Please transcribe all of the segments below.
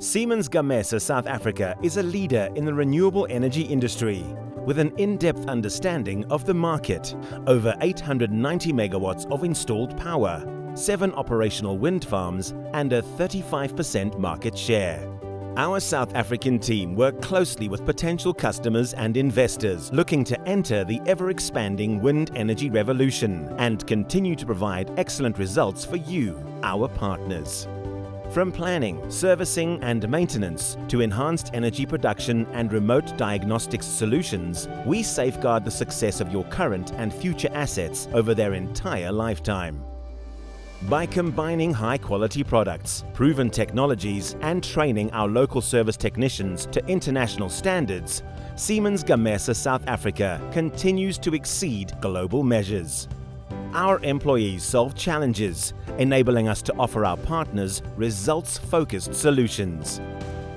Siemens Gamesa South Africa is a leader in the renewable energy industry with an in-depth understanding of the market, over 890 megawatts of installed power, 7 operational wind farms and a 35% market share. Our South African team work closely with potential customers and investors looking to enter the ever-expanding wind energy revolution and continue to provide excellent results for you, our partners. From planning, servicing and maintenance to enhanced energy production and remote diagnostics solutions, we safeguard the success of your current and future assets over their entire lifetime. By combining high-quality products, proven technologies and training our local service technicians to international standards, Siemens Gamesa South Africa continues to exceed global measures. Our employees solve challenges, enabling us to offer our partners results-focused solutions.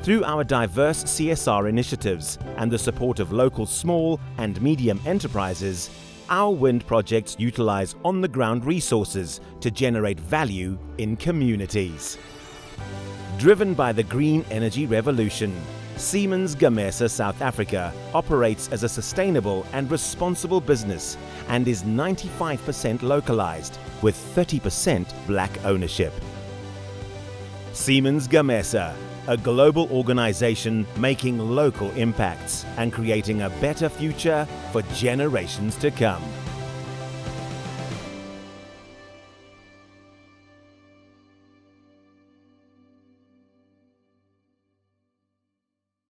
Through our diverse CSR initiatives and the support of local small and medium enterprises, our wind projects utilize on-the-ground resources to generate value in communities. Driven by the green energy revolution, Siemens Gamesa South Africa operates as a sustainable and responsible business and is 95% localized with 30% black ownership. Siemens Gamesa, a global organization making local impacts and creating a better future for generations to come.